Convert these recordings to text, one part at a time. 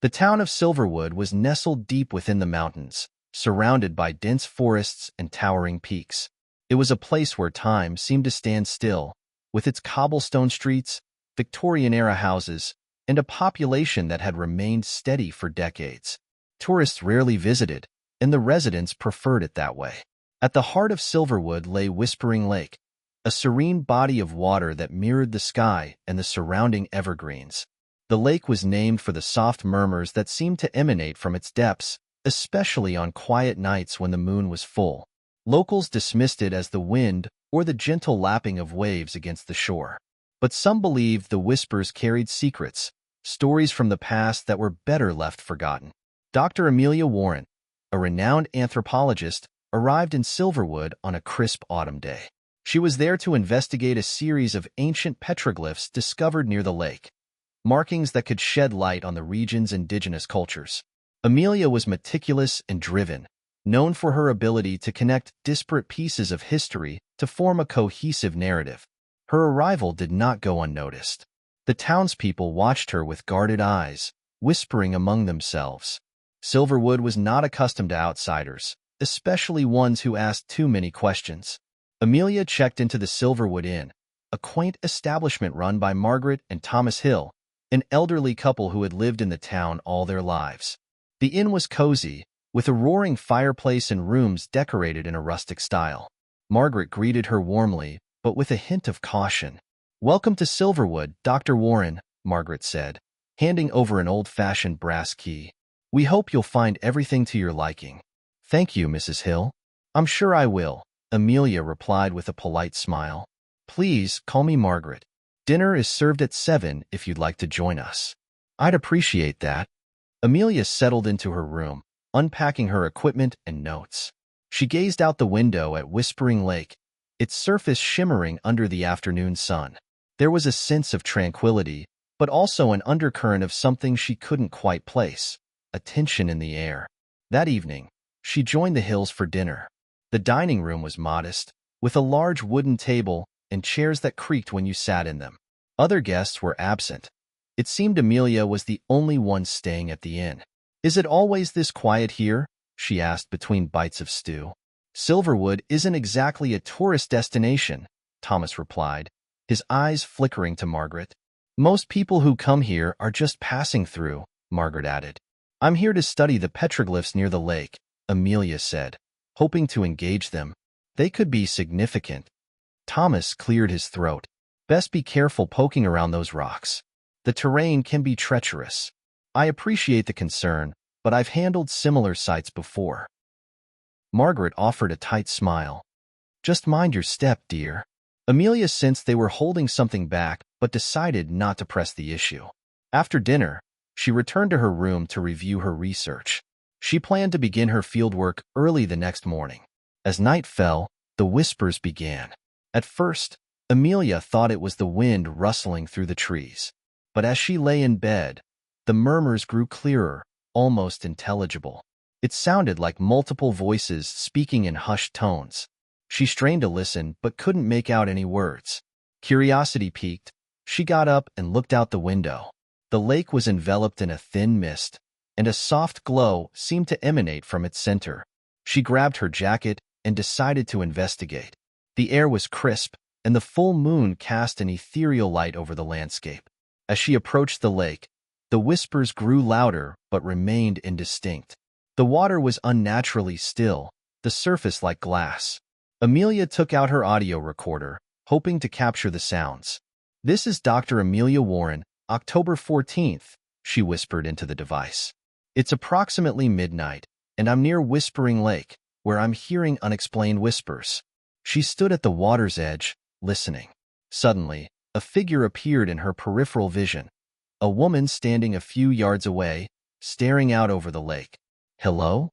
The town of Silverwood was nestled deep within the mountains, surrounded by dense forests and towering peaks. It was a place where time seemed to stand still, with its cobblestone streets, Victorian-era houses, and a population that had remained steady for decades. Tourists rarely visited, and the residents preferred it that way. At the heart of Silverwood lay Whispering Lake, a serene body of water that mirrored the sky and the surrounding evergreens. The lake was named for the soft murmurs that seemed to emanate from its depths, especially on quiet nights when the moon was full. Locals dismissed it as the wind or the gentle lapping of waves against the shore. But some believed the whispers carried secrets, stories from the past that were better left forgotten. Dr. Amelia Warren, a renowned anthropologist, arrived in Silverwood on a crisp autumn day. She was there to investigate a series of ancient petroglyphs discovered near the lake, markings that could shed light on the region's indigenous cultures. Amelia was meticulous and driven, known for her ability to connect disparate pieces of history to form a cohesive narrative. Her arrival did not go unnoticed. The townspeople watched her with guarded eyes, whispering among themselves. Silverwood was not accustomed to outsiders, especially ones who asked too many questions. Amelia checked into the Silverwood Inn, a quaint establishment run by Margaret and Thomas Hill, an elderly couple who had lived in the town all their lives. The inn was cozy, with a roaring fireplace and rooms decorated in a rustic style. Margaret greeted her warmly, but with a hint of caution. "Welcome to Silverwood, Dr. Warren," Margaret said, handing over an old-fashioned brass key. "We hope you'll find everything to your liking." "Thank you, Mrs. Hill. I'm sure I will," Amelia replied with a polite smile. "Please call me Margaret. Dinner is served at 7 if you'd like to join us." "I'd appreciate that." Amelia settled into her room, unpacking her equipment and notes. She gazed out the window at Whispering Lake, its surface shimmering under the afternoon sun. There was a sense of tranquility, but also an undercurrent of something she couldn't quite place, a tension in the air. That evening, she joined the Hills for dinner. The dining room was modest, with a large wooden table and chairs that creaked when you sat in them. Other guests were absent. It seemed Amelia was the only one staying at the inn. "Is it always this quiet here?" she asked between bites of stew. "Silverwood isn't exactly a tourist destination," Thomas replied, his eyes flickering to Margaret. "Most people who come here are just passing through," Margaret added. "I'm here to study the petroglyphs near the lake," Amelia said, hoping to engage them. They could be significant. Thomas cleared his throat. "Best be careful poking around those rocks. The terrain can be treacherous. I appreciate the concern, but I've handled similar sites before." Margaret offered a tight smile. "Just mind your step, dear." Amelia sensed they were holding something back, but decided not to press the issue. After dinner, she returned to her room to review her research. She planned to begin her fieldwork early the next morning. As night fell, the whispers began. At first, Amelia thought it was the wind rustling through the trees. But as she lay in bed, the murmurs grew clearer, almost intelligible. It sounded like multiple voices speaking in hushed tones. She strained to listen, but couldn't make out any words. Curiosity piqued. She got up and looked out the window. The lake was enveloped in a thin mist, and a soft glow seemed to emanate from its center. She grabbed her jacket and decided to investigate. The air was crisp, and the full moon cast an ethereal light over the landscape. As she approached the lake, the whispers grew louder but remained indistinct. The water was unnaturally still, the surface like glass. Amelia took out her audio recorder, hoping to capture the sounds. "This is Dr. Amelia Warren, October 14th, she whispered into the device. "It's approximately midnight, and I'm near Whispering Lake, where I'm hearing unexplained whispers." She stood at the water's edge, listening. Suddenly, a figure appeared in her peripheral vision, a woman standing a few yards away, staring out over the lake. "Hello?"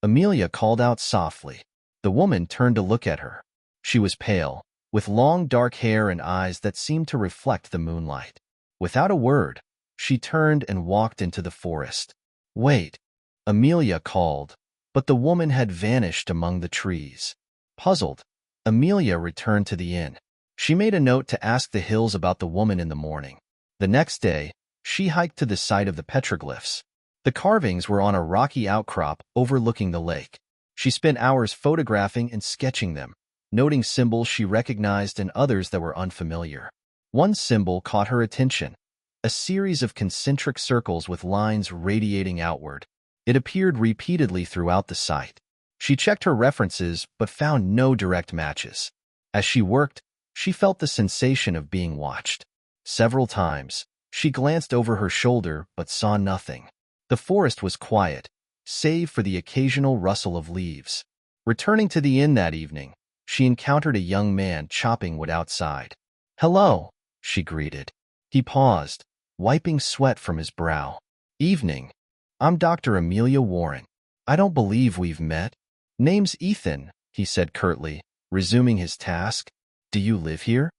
Amelia called out softly. The woman turned to look at her. She was pale, with long dark hair and eyes that seemed to reflect the moonlight. Without a word, she turned and walked into the forest. "Wait," Amelia called, but the woman had vanished among the trees. Puzzled, Amelia returned to the inn. She made a note to ask the Hills about the woman in the morning. The next day, she hiked to the site of the petroglyphs. The carvings were on a rocky outcrop overlooking the lake. She spent hours photographing and sketching them, noting symbols she recognized and others that were unfamiliar. One symbol caught her attention, a series of concentric circles with lines radiating outward. It appeared repeatedly throughout the site. She checked her references but found no direct matches. As she worked, she felt the sensation of being watched. Several times, she glanced over her shoulder but saw nothing. The forest was quiet, save for the occasional rustle of leaves. Returning to the inn that evening, she encountered a young man chopping wood outside. "Hello," she greeted. He paused, wiping sweat from his brow. "Evening. I'm Dr. Amelia Warren. I don't believe we've met." "Name's Ethan," he said curtly, resuming his task. "Do you live here?"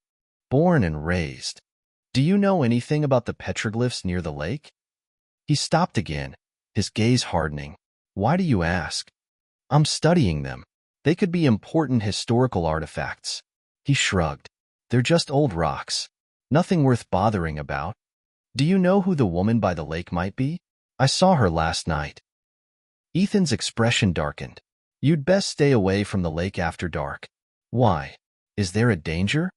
"Born and raised." "Do you know anything about the petroglyphs near the lake?" He stopped again, his gaze hardening. "Why do you ask?" "I'm studying them. They could be important historical artifacts." He shrugged. "They're just old rocks. Nothing worth bothering about." "Do you know who the woman by the lake might be?" "I saw her last night." Ethan's expression darkened. "You'd best stay away from the lake after dark." "Why? Is there a danger?"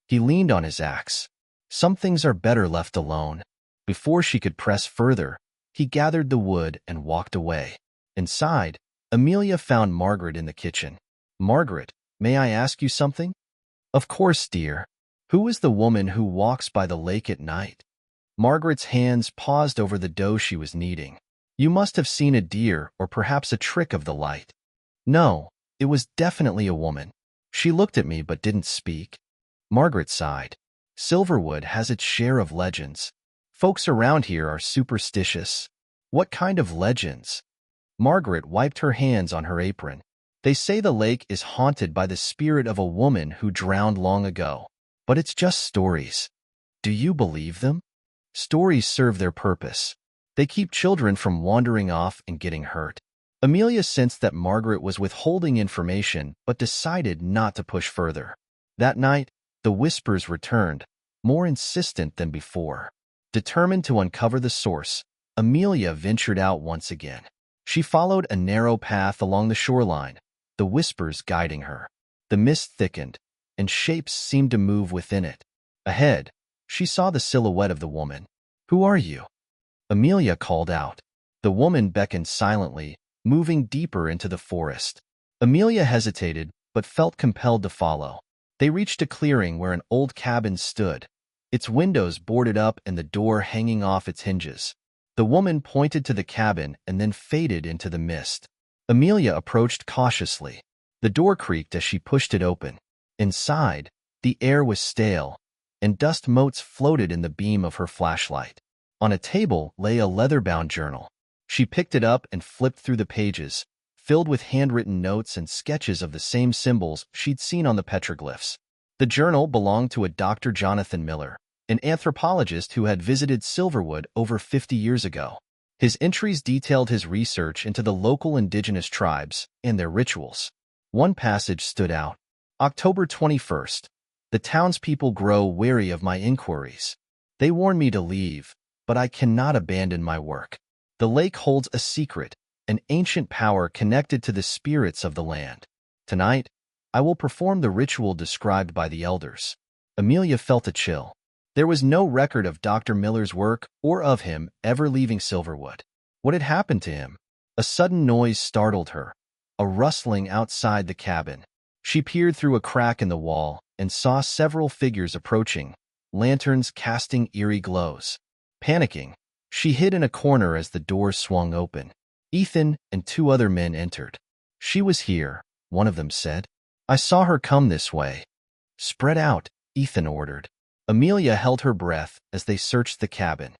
He leaned on his axe. "Some things are better left alone." Before she could press further, he gathered the wood and walked away. Inside, Amelia found Margaret in the kitchen. "Margaret, may I ask you something?" "Of course, dear. Who is the woman who walks by the lake at night?" Margaret's hands paused over the dough she was kneading. "You must have seen a deer or perhaps a trick of the light." "No, it was definitely a woman. She looked at me but didn't speak." Margaret sighed. "Silverwood has its share of legends. Folks around here are superstitious." "What kind of legends?" Margaret wiped her hands on her apron. "They say the lake is haunted by the spirit of a woman who drowned long ago. But it's just stories." "Do you believe them?" "Stories serve their purpose. They keep children from wandering off and getting hurt." Amelia sensed that Margaret was withholding information but decided not to push further. That night, the whispers returned, more insistent than before. Determined to uncover the source, Amelia ventured out once again. She followed a narrow path along the shoreline, the whispers guiding her. The mist thickened, and shapes seemed to move within it. Ahead, she saw the silhouette of the woman. "Who are you?" Amelia called out. The woman beckoned silently, moving deeper into the forest. Amelia hesitated, but felt compelled to follow. They reached a clearing where an old cabin stood, its windows boarded up and the door hanging off its hinges. The woman pointed to the cabin and then faded into the mist. Amelia approached cautiously. The door creaked as she pushed it open. Inside, the air was stale, and dust motes floated in the beam of her flashlight. On a table lay a leather-bound journal. She picked it up and flipped through the pages, filled with handwritten notes and sketches of the same symbols she'd seen on the petroglyphs. The journal belonged to a Dr. Jonathan Miller, an anthropologist who had visited Silverwood over 50 years ago. His entries detailed his research into the local indigenous tribes and their rituals. One passage stood out. October 21st. The townspeople grow wary of my inquiries. They warn me to leave, but I cannot abandon my work. The lake holds a secret, an ancient power connected to the spirits of the land. Tonight, I will perform the ritual described by the elders. Amelia felt a chill. There was no record of Dr. Miller's work or of him ever leaving Silverwood. What had happened to him? A sudden noise startled her, a rustling outside the cabin. She peered through a crack in the wall and saw several figures approaching, lanterns casting eerie glows. Panicking, she hid in a corner as the door swung open. Ethan and two other men entered. "She was here," one of them said. "I saw her come this way." "Spread out," Ethan ordered. Amelia held her breath as they searched the cabin.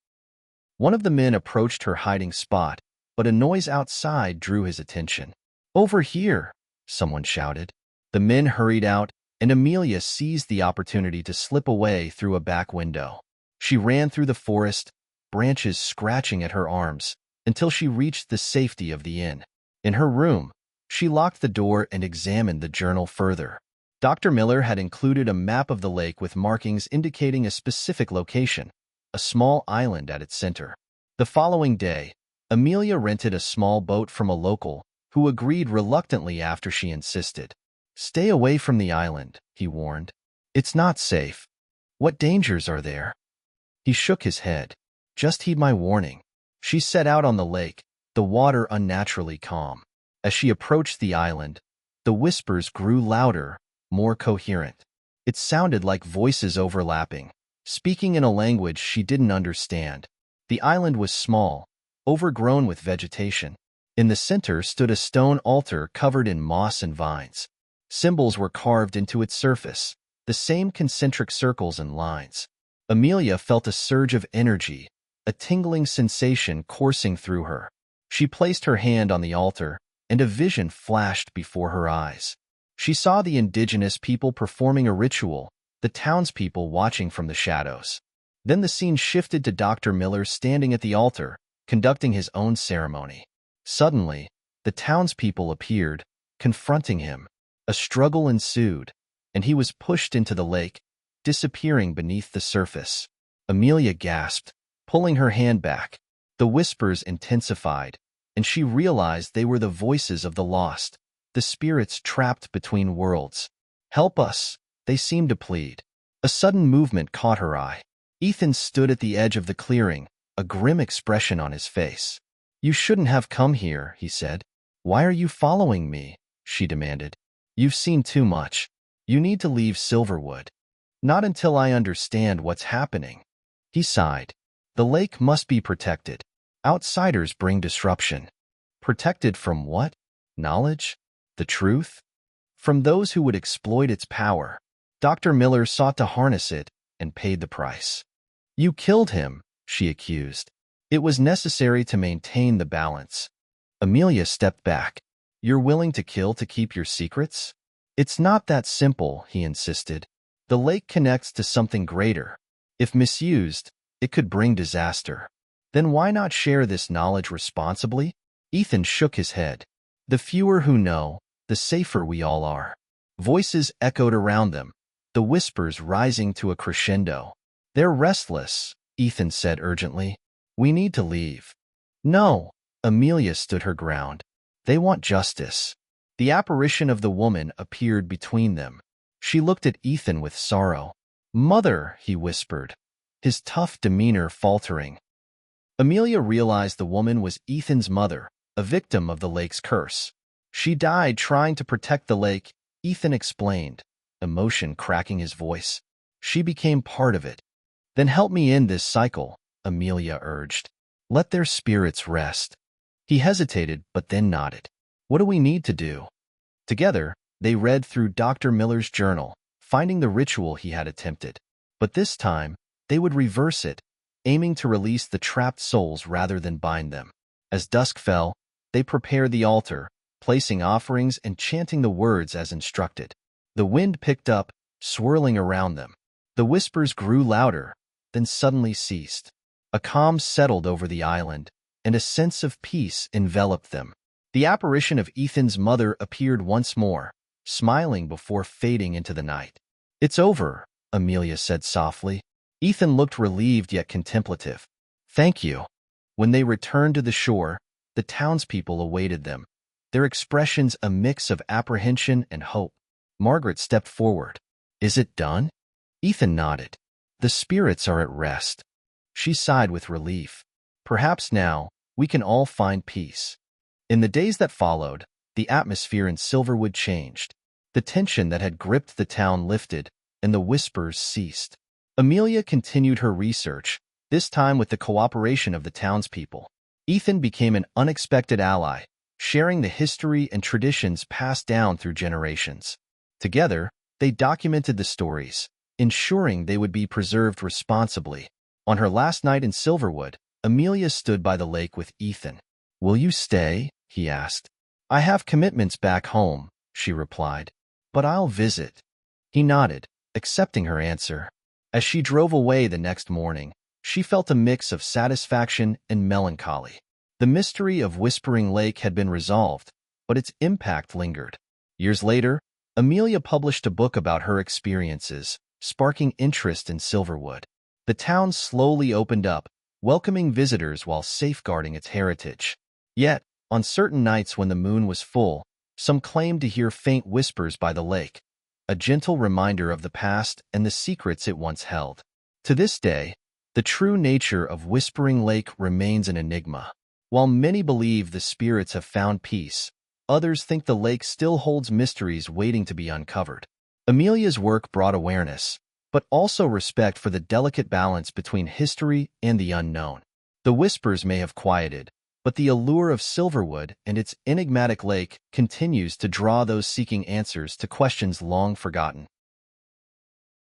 One of the men approached her hiding spot, but a noise outside drew his attention. "Over here," someone shouted. The men hurried out, and Amelia seized the opportunity to slip away through a back window. She ran through the forest, branches scratching at her arms, until she reached the safety of the inn. In her room, she locked the door and examined the journal further. Dr. Miller had included a map of the lake with markings indicating a specific location, a small island at its center. The following day, Amelia rented a small boat from a local, who agreed reluctantly after she insisted. "Stay away from the island," he warned. "It's not safe." "What dangers are there?" He shook his head. "Just heed my warning." She set out on the lake, the water unnaturally calm. As she approached the island, the whispers grew louder, more coherent. It sounded like voices overlapping, speaking in a language she didn't understand. The island was small, overgrown with vegetation. In the center stood a stone altar covered in moss and vines. Symbols were carved into its surface, the same concentric circles and lines. Amelia felt a surge of energy, a tingling sensation coursing through her. She placed her hand on the altar, and a vision flashed before her eyes. She saw the indigenous people performing a ritual, the townspeople watching from the shadows. Then the scene shifted to Dr. Miller standing at the altar, conducting his own ceremony. Suddenly, the townspeople appeared, confronting him. A struggle ensued, and he was pushed into the lake, disappearing beneath the surface. Amelia gasped, pulling her hand back. The whispers intensified, and she realized they were the voices of the lost, the spirits trapped between worlds. "Help us," they seemed to plead. A sudden movement caught her eye. Ethan stood at the edge of the clearing, a grim expression on his face. "You shouldn't have come here," he said. "Why are you following me?" she demanded. "You've seen too much. You need to leave Silverwood." "Not until I understand what's happening." He sighed. "The lake must be protected. Outsiders bring disruption." Protected from what? Knowledge? The truth? From those who would exploit its power. Dr. Miller sought to harness it and paid the price. "You killed him," she accused. "It was necessary to maintain the balance." Amelia stepped back. "You're willing to kill to keep your secrets?" "It's not that simple," he insisted. "The lake connects to something greater. If misused, it could bring disaster. Then why not share this knowledge responsibly?" Ethan shook his head. "The fewer who know, the safer we all are." Voices echoed around them, the whispers rising to a crescendo. "They're restless," Ethan said urgently. "We need to leave." "No," Amelia stood her ground. "They want justice." The apparition of the woman appeared between them. She looked at Ethan with sorrow. "Mother," he whispered, his tough demeanor faltering. Amelia realized the woman was Ethan's mother, a victim of the lake's curse. "She died trying to protect the lake," Ethan explained, emotion cracking his voice. "She became part of it." "Then help me end this cycle," Amelia urged. "Let their spirits rest." He hesitated, but then nodded. "What do we need to do?" Together, they read through Dr. Miller's journal, finding the ritual he had attempted. But this time, they would reverse it, aiming to release the trapped souls rather than bind them. As dusk fell, they prepared the altar, placing offerings and chanting the words as instructed. The wind picked up, swirling around them. The whispers grew louder, then suddenly ceased. A calm settled over the island, and a sense of peace enveloped them. The apparition of Ethan's mother appeared once more, smiling before fading into the night. "It's over," Amelia said softly. Ethan looked relieved yet contemplative. "Thank you." When they returned to the shore, the townspeople awaited them, their expressions a mix of apprehension and hope. Margaret stepped forward. "Is it done?" Ethan nodded. "The spirits are at rest." She sighed with relief. "Perhaps now, we can all find peace." In the days that followed, the atmosphere in Silverwood changed. The tension that had gripped the town lifted, and the whispers ceased. Amelia continued her research, this time with the cooperation of the townspeople. Ethan became an unexpected ally, sharing the history and traditions passed down through generations. Together, they documented the stories, ensuring they would be preserved responsibly. On her last night in Silverwood, Amelia stood by the lake with Ethan. "Will you stay?" he asked. "I have commitments back home," she replied. "But I'll visit." He nodded, accepting her answer. As she drove away the next morning, she felt a mix of satisfaction and melancholy. The mystery of Whispering Lake had been resolved, but its impact lingered. Years later, Amelia published a book about her experiences, sparking interest in Silverwood. The town slowly opened up, welcoming visitors while safeguarding its heritage. Yet, on certain nights when the moon was full, some claimed to hear faint whispers by the lake, a gentle reminder of the past and the secrets it once held. To this day, the true nature of Whispering Lake remains an enigma. While many believe the spirits have found peace, others think the lake still holds mysteries waiting to be uncovered. Amelia's work brought awareness, but also respect for the delicate balance between history and the unknown. The whispers may have quieted, but the allure of Silverwood and its enigmatic lake continues to draw those seeking answers to questions long forgotten.